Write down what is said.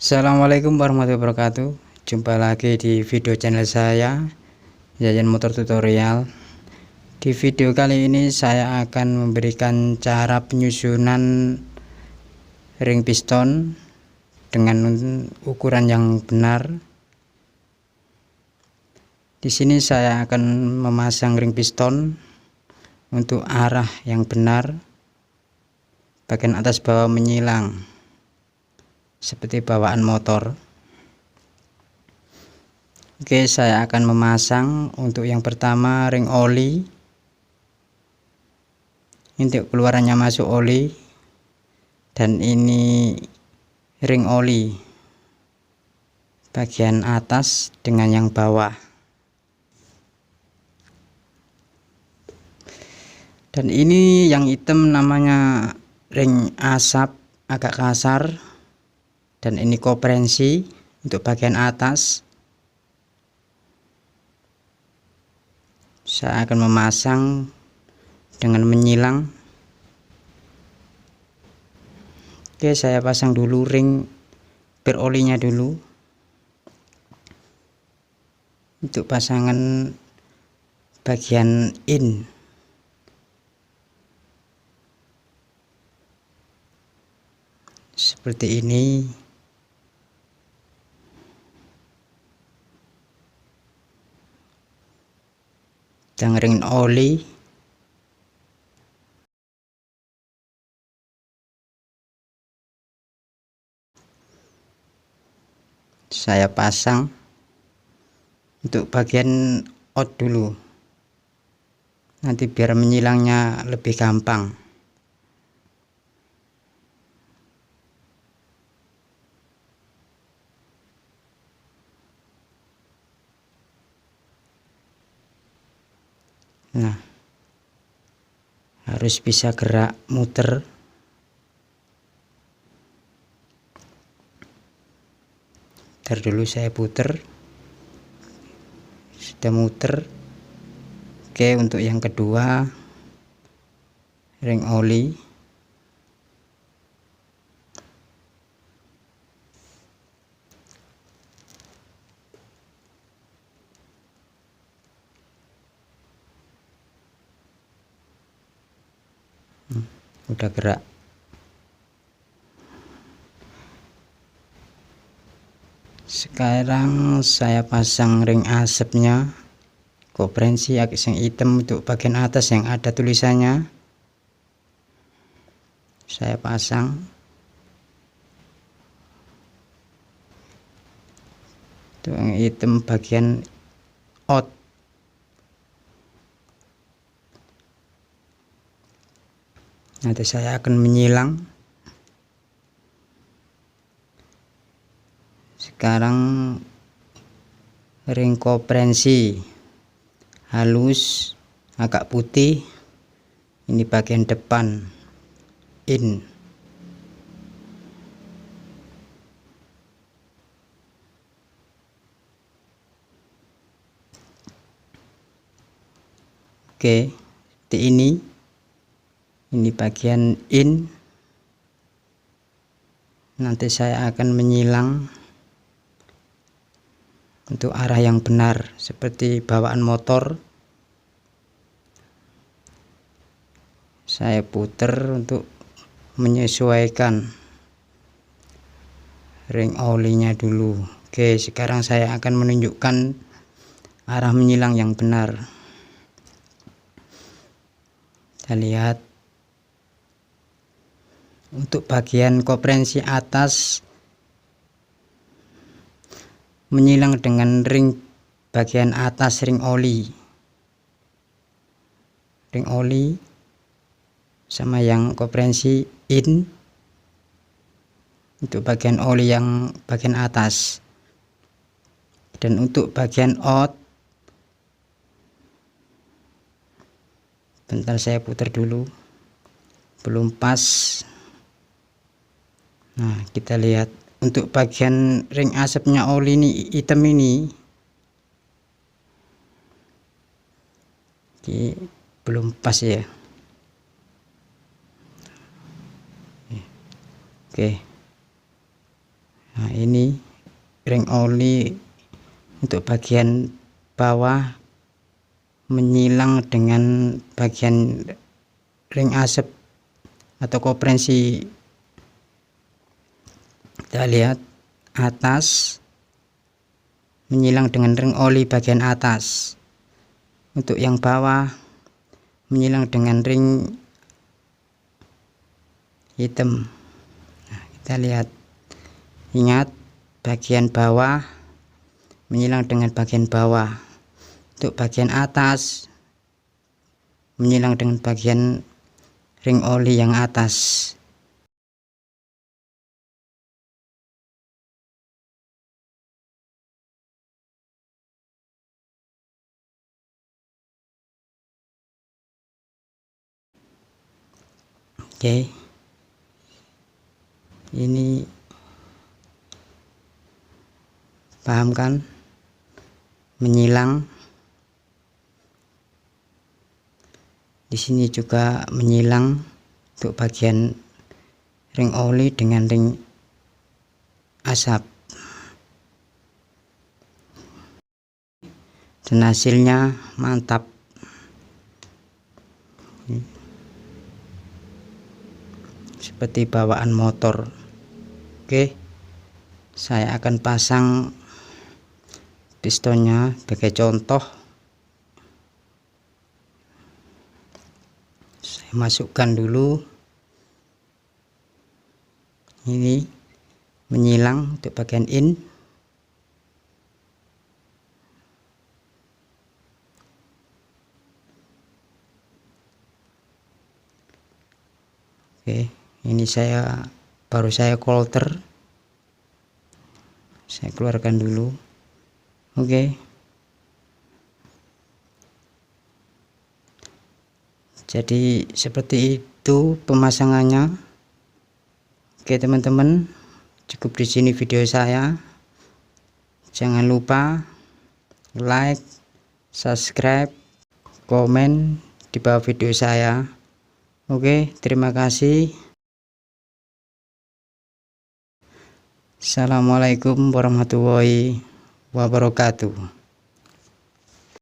Assalamualaikum warahmatullahi wabarakatuh. Jumpa lagi di video channel saya, Yayan Motor Tutorial. Di video kali ini saya akan memberikan cara penyusunan ring piston dengan ukuran yang benar. Di sini saya akan memasang ring piston untuk arah yang benar, bagian atas bawah menyilang seperti bawaan motor. Oke, saya akan memasang untuk yang pertama ring oli. Untuk keluarannya masuk oli, dan ini ring oli bagian atas dengan yang bawah. Dan ini yang hitam namanya ring asap agak kasar, dan ini koperensi untuk bagian atas. Saya akan memasang dengan menyilang. Oke, saya pasang dulu ring berolinya dulu. Untuk pasangan bagian in, seperti ini. Dan ring oli saya pasang untuk bagian out dulu, nanti biar menyilangnya lebih gampang. Nah, harus bisa gerak muter. Ntar dulu saya puter. Sudah muter. Oke, untuk yang kedua ring oli. Udah gerak. Sekarang saya pasang ring asapnya, koperensi yang hitam untuk bagian atas yang ada tulisannya. Saya pasang. Untuk yang hitam bagian out. Nanti saya akan menyilang. Sekarang ring koperensi halus agak putih, ini bagian depan in. Oke, seperti ini bagian in. Nanti saya akan menyilang untuk arah yang benar seperti bawaan motor. Saya puter untuk menyesuaikan ring olinya dulu. Oke, sekarang saya akan menunjukkan arah menyilang yang benar. Kita lihat untuk bagian koperensi atas menyilang dengan ring bagian atas ring oli. Ring oli sama yang koperensi in untuk bagian oli yang bagian atas. Dan untuk bagian out, bentar saya putar dulu, belum pas. Nah, kita lihat untuk bagian ring asapnya oli ini hitam ini. Oke, belum pas ya. Oke. Nah, ini ring oli untuk bagian bawah menyilang dengan bagian ring asap atau koprehensi. Kita lihat atas menyilang dengan ring oli bagian atas, untuk yang bawah menyilang dengan ring hitam. Nah, kita lihat, ingat bagian bawah menyilang dengan bagian bawah, untuk bagian atas menyilang dengan bagian ring oli yang atas. Oke, ini paham kan, menyilang. Di sini juga menyilang untuk bagian ring oli dengan ring asap, dan hasilnya mantap. Seperti bawaan motor. Oke, saya akan pasang pistonnya sebagai contoh. Saya masukkan dulu, ini menyilang untuk bagian in. Oke, ini baru saya coulter, saya keluarkan dulu. Oke, jadi seperti itu pemasangannya. Oke teman-teman, cukup di sini video saya. Jangan lupa like, subscribe, komen di bawah video saya. Oke, terima kasih. Assalamualaikum warahmatullahi wabarakatuh.